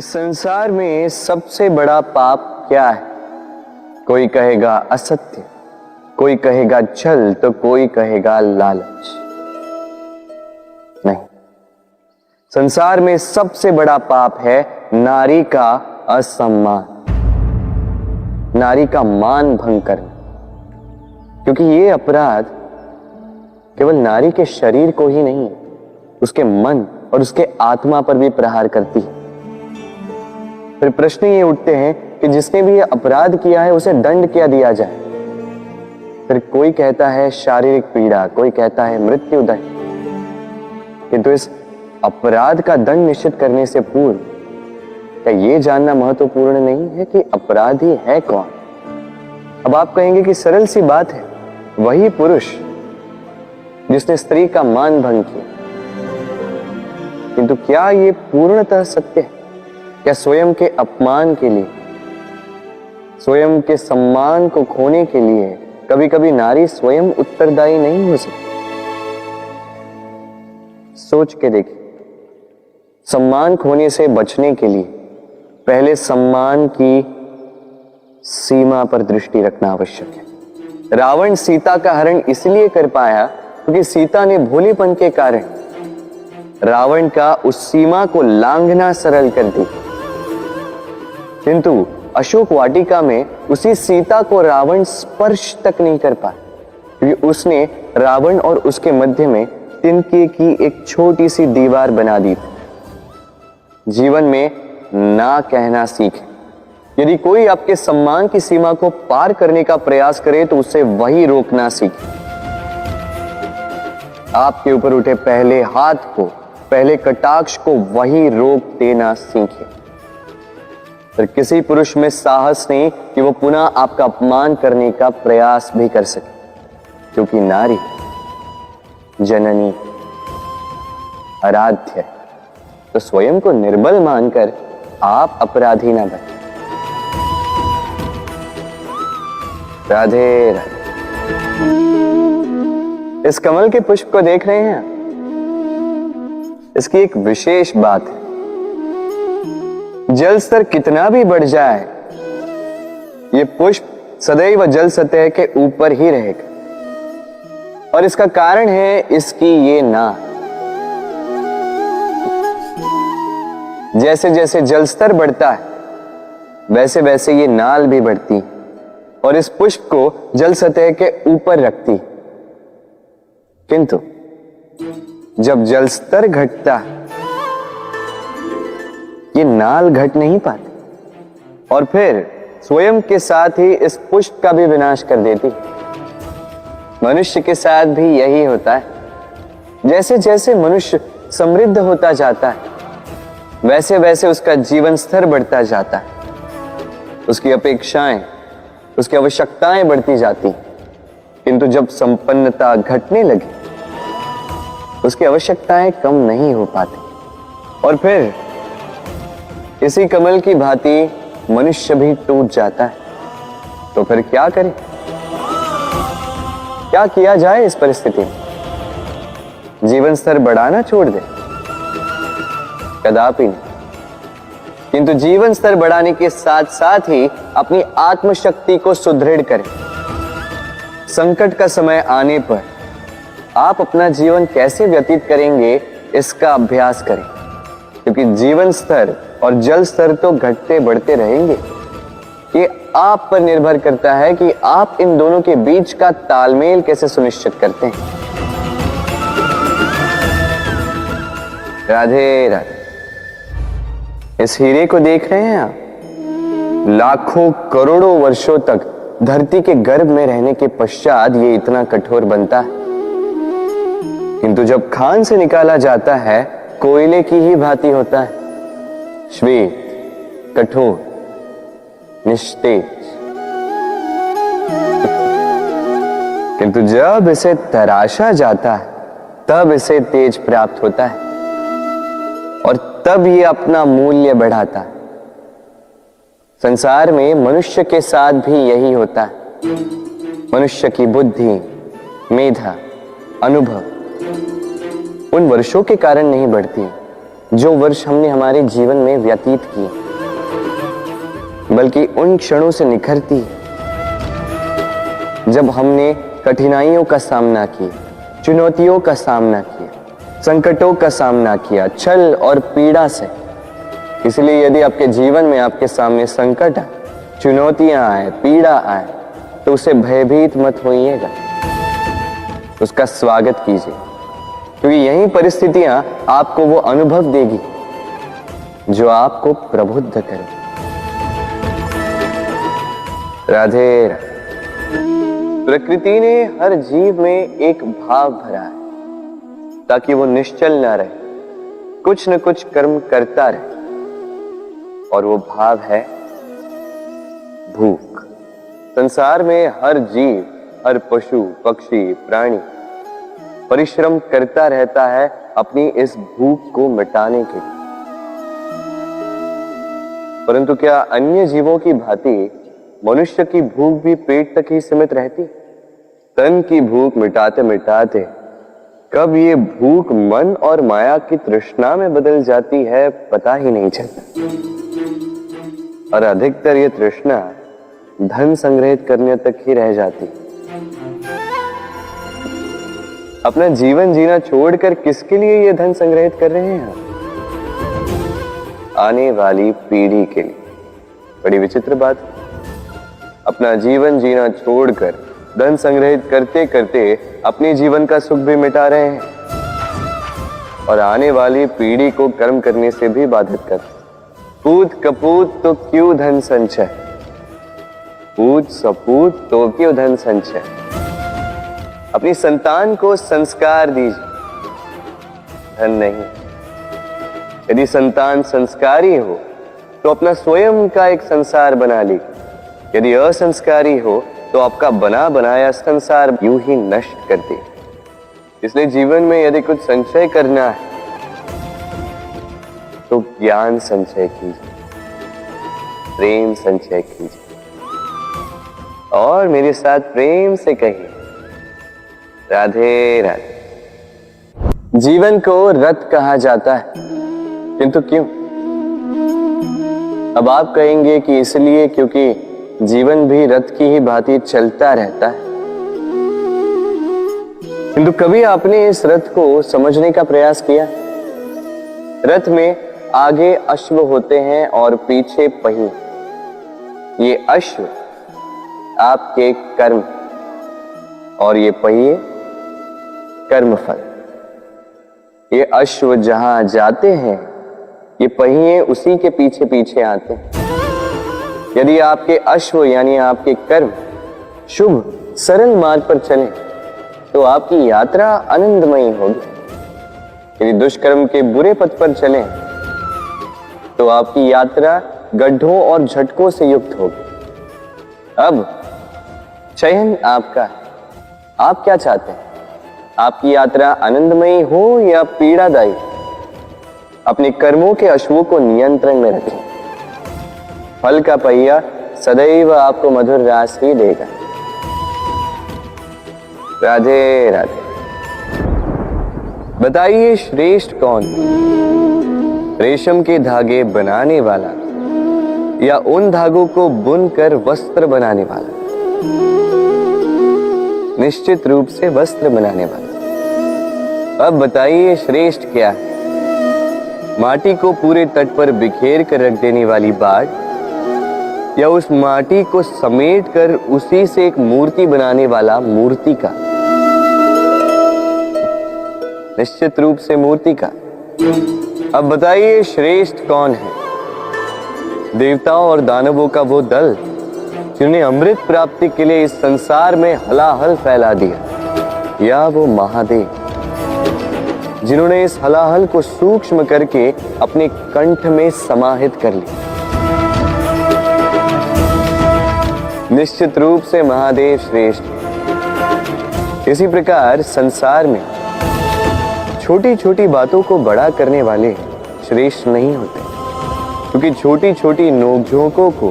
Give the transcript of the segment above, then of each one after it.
इस संसार में सबसे बड़ा पाप क्या है? कोई कहेगा असत्य, कोई कहेगा छल, तो कोई कहेगा लालच। नहीं, संसार में सबसे बड़ा पाप है नारी का असम्मान, नारी का मान भंग करना। क्योंकि ये अपराध केवल नारी के शरीर को ही नहीं, उसके मन और उसके आत्मा पर भी प्रहार करती है। फिर प्रश्न ये उठते हैं कि जिसने भी ये अपराध किया है उसे दंड क्या दिया जाए? फिर कोई कहता है शारीरिक पीड़ा, कोई कहता है मृत्युदंड। किंतु इस अपराध का दंड निश्चित करने से पूर्व क्या ये जानना महत्वपूर्ण नहीं है कि अपराधी है कौन? अब आप कहेंगे कि सरल सी बात है, वही पुरुष जिसने स्त्री का मान भंग किया। किंतु क्या ये पूर्णतः सत्य है? क्या स्वयं के अपमान के लिए, स्वयं के सम्मान को खोने के लिए कभी कभी नारी स्वयं उत्तरदायी नहीं हो सकती? सोच के देखिए, सम्मान खोने से बचने के लिए पहले सम्मान की सीमा पर दृष्टि रखना आवश्यक है। रावण सीता का हरण इसलिए कर पाया क्योंकि सीता ने भोलेपन के कारण रावण का उस सीमा को लांघना सरल कर दी। किंतु अशोक वाटिका में उसी सीता को रावण स्पर्श तक नहीं कर पाया क्योंकि उसने रावण और उसके मध्य में तिनके की एक छोटी सी दीवार बना दी थी। जीवन में ना कहना सीखें। यदि कोई आपके सम्मान की सीमा को पार करने का प्रयास करे तो उसे वही रोकना सीखें। आपके ऊपर उठे पहले हाथ को, पहले कटाक्ष को वही रोक देना सीखें। फिर किसी पुरुष में साहस नहीं कि वो पुनः आपका अपमान करने का प्रयास भी कर सके, क्योंकि नारी जननी आराध्य है। तो स्वयं को निर्बल मानकर आप अपराधी ना बने। राधे राधे। इस कमल के पुष्प को देख रहे हैं? इसकी एक विशेष बात है, जल स्तर कितना भी बढ़ जाए ये पुष्प सदैव जल सतह के ऊपर ही रहेगा। और इसका कारण है इसकी ये नाक। जैसे जैसे जल स्तर बढ़ता है वैसे वैसे ये नाल भी बढ़ती और इस पुष्प को जल सतह के ऊपर रखती। किंतु जब जल स्तर घटता है ये नाल घट नहीं पाती और फिर स्वयं के साथ ही इस पुष्प का भी विनाश कर देती। मनुष्य के साथ भी यही होता है। जैसे जैसे मनुष्य समृद्ध होता जाता है वैसे वैसे उसका जीवन स्तर बढ़ता जाता है, उसकी अपेक्षाएं, उसकी आवश्यकताएं बढ़ती जाती। किंतु जब संपन्नता घटने लगी उसकी आवश्यकताएं कम नहीं हो पाती और फिर इसी कमल की भांति मनुष्य भी टूट जाता है। तो फिर क्या करें? क्या किया जाए इस परिस्थिति में? जीवन स्तर बढ़ाना छोड़ दे? कदापि नहीं। किंतु जीवन स्तर बढ़ाने के साथ साथ ही अपनी आत्मशक्ति को सुदृढ़ करें। संकट का समय आने पर आप अपना जीवन कैसे व्यतीत करेंगे इसका अभ्यास करें, क्योंकि जीवन स्तर और जल स्तर तो घटते बढ़ते रहेंगे। ये आप पर निर्भर करता है कि आप इन दोनों के बीच का तालमेल कैसे सुनिश्चित करते हैं। राधे राधे। इस हीरे को देख रहे हैं आप? लाखों करोड़ों वर्षों तक धरती के गर्भ में रहने के पश्चात ये इतना कठोर बनता है। किंतु जब खान से निकाला जाता है कोयले की ही भांति होता है, श्वेत, कठोर, निस्तेज। किंतु जब इसे तराशा जाता है तब इसे तेज प्राप्त होता है और तब ये अपना मूल्य बढ़ाता है। संसार में मनुष्य के साथ भी यही होता है। मनुष्य की बुद्धि, मेधा, अनुभव उन वर्षों के कारण नहीं बढ़ती, जो वर्ष हमने हमारे जीवन में व्यतीत किए, बल्कि उन क्षणों से निखरती है जब हमने कठिनाइयों का सामना किया, चुनौतियों का सामना किया, संकटों का सामना किया, छल और पीड़ा से। इसलिए यदि आपके जीवन में आपके सामने संकट आए, चुनौतियां आए, पीड़ा आए, तो उसे भयभीत मत होइएगा, उसका स्वागत कीजिए, क्योंकि यही परिस्थितियां आपको वो अनुभव देगी जो आपको प्रबुद्ध करे। राधे राधे। प्रकृति ने हर जीव में एक भाव भरा है ताकि वो निश्चल ना रहे, कुछ न कुछ कर्म करता रहे, और वो भाव है भूख। संसार में हर जीव, हर पशु, पक्षी, प्राणी परिश्रम करता रहता है अपनी इस भूख को मिटाने के लिए। परंतु क्या अन्य जीवों की भांति मनुष्य की भूख भी पेट तक ही सीमित रहती? तन की भूख मिटाते मिटाते कब ये भूख मन और माया की तृष्णा में बदल जाती है पता ही नहीं चलता। और अधिकतर ये तृष्णा धन संग्रहित करने तक ही रह जाती। अपना जीवन जीना छोड़कर किसके लिए ये धन संग्रहित कर रहे हैं? आने वाली पीढ़ी के लिए। बड़ी विचित्र बात। अपना जीवन जीना छोड़कर धन संग्रहित करते करते अपने जीवन का सुख भी मिटा रहे हैं और आने वाली पीढ़ी को कर्म करने से भी बाधित कर। पूत कपूत तो क्यों धन संचय, पूत सपूत तो क्यों धन संचय। अपनी संतान को संस्कार दीजिए, धन नहीं। यदि संतान संस्कारी हो तो अपना स्वयं का एक संसार बना लीजिए। यदि असंस्कारी हो तो आपका बना बनाया संसार यूं ही नष्ट कर दे। इसलिए जीवन में यदि कुछ संचय करना है तो ज्ञान संचय कीजिए, प्रेम संचय कीजिए, और मेरे साथ प्रेम से कहिए राधे राधे। जीवन को रथ कहा जाता है, किंतु क्यों? अब आप कहेंगे कि इसलिए क्योंकि जीवन भी रथ की ही भांति चलता रहता है। किंतु कभी आपने इस रथ को समझने का प्रयास किया? रथ में आगे अश्व होते हैं और पीछे पहिए। ये अश्व आपके कर्म और ये पहिए कर्मफल। ये अश्व जहां जाते हैं, ये पहिए उसी के पीछे पीछे आते हैं। यदि आपके अश्व यानी आपके कर्म शुभ सरल मार्ग पर चले तो आपकी यात्रा आनंदमयी होगी। यदि दुष्कर्म के बुरे पथ पर चलें तो आपकी यात्रा गड्ढों और झटकों से युक्त होगी। अब चयन आपका है, आप क्या चाहते हैं? आपकी यात्रा आनंदमयी हो या पीड़ादायी? अपने कर्मों के अश्वों को नियंत्रण में रखें। फल का पहिया सदैव आपको मधुर रास ही देगा। राधे राधे। बताइए श्रेष्ठ कौन? रेशम के धागे बनाने वाला या उन धागों को बुनकर वस्त्र बनाने वाला? निश्चित रूप से वस्त्र बनाने वाला। अब बताइए श्रेष्ठ क्या है? माटी को पूरे तट पर बिखेर कर रख देने वाली बाढ़ या उस माटी को समेट कर उसी से एक मूर्ति बनाने वाला मूर्तिकार? निश्चित रूप से मूर्तिकार। अब बताइए श्रेष्ठ कौन है? देवताओं और दानवों का वो दल जिन्हें अमृत प्राप्ति के लिए इस संसार में हलाहल फैला दिया, या वो महादेव जिन्होंने इस हलाहल को सूक्ष्म करके अपने कंठ में समाहित कर लिया? निश्चित रूप से महादेव श्रेष्ठ। इसी प्रकार संसार में छोटी छोटी बातों को बड़ा करने वाले श्रेष्ठ नहीं होते, क्योंकि छोटी छोटी नोकझोंकों को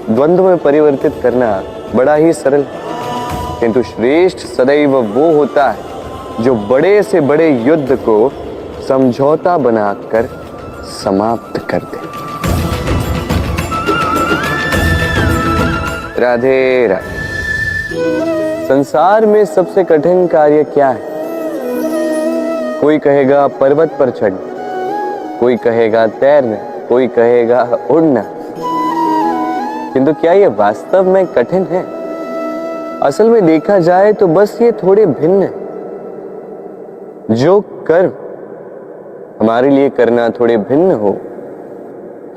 द्वंद्व में परिवर्तित करना बड़ा ही सरल है। किंतु श्रेष्ठ सदैव वो होता है जो बड़े से बड़े युद्ध को समझौता बनाकर समाप्त कर दे। राधे राधे। संसार में सबसे कठिन कार्य क्या है? कोई कहेगा पर्वत पर चढ़ना, कोई कहेगा तैरना, कोई कहेगा उड़ना। किंतु क्या ये वास्तव में कठिन है? असल में देखा जाए तो बस ये थोड़े भिन्न है। जो कर्म हमारे लिए करना थोड़े भिन्न हो,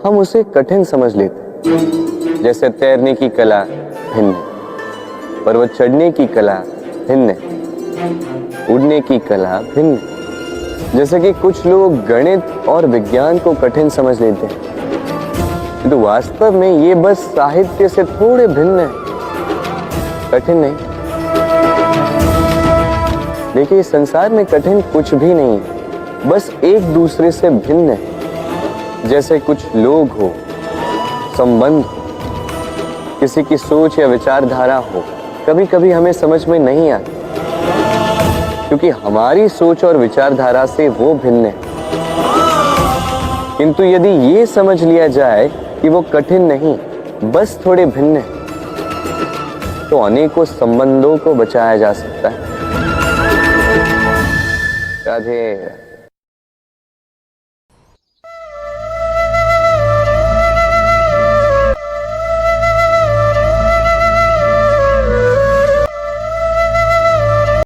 हम उसे कठिन समझ लेते हैं। जैसे तैरने की कला भिन्न है, पर्वत चढ़ने की कला भिन्न है, उड़ने की कला भिन्न है। जैसे कि कुछ लोग गणित और विज्ञान को कठिन समझ लेते हैं, तो वास्तव में ये बस साहित्य से थोड़े भिन्न है, कठिन नहीं। देखिए, संसार में कठिन कुछ भी नहीं है, बस एक दूसरे से भिन्न है। जैसे कुछ लोग हो, संबंध हो, किसी की सोच या विचारधारा हो, कभी कभी हमें समझ में नहीं आती, क्योंकि हमारी सोच और विचारधारा से वो भिन्न है। किंतु यदि ये समझ लिया जाए कि वो कठिन नहीं, बस थोड़े भिन्न है, तो अनेकों संबंधों को बचाया जा सकता है। राधे।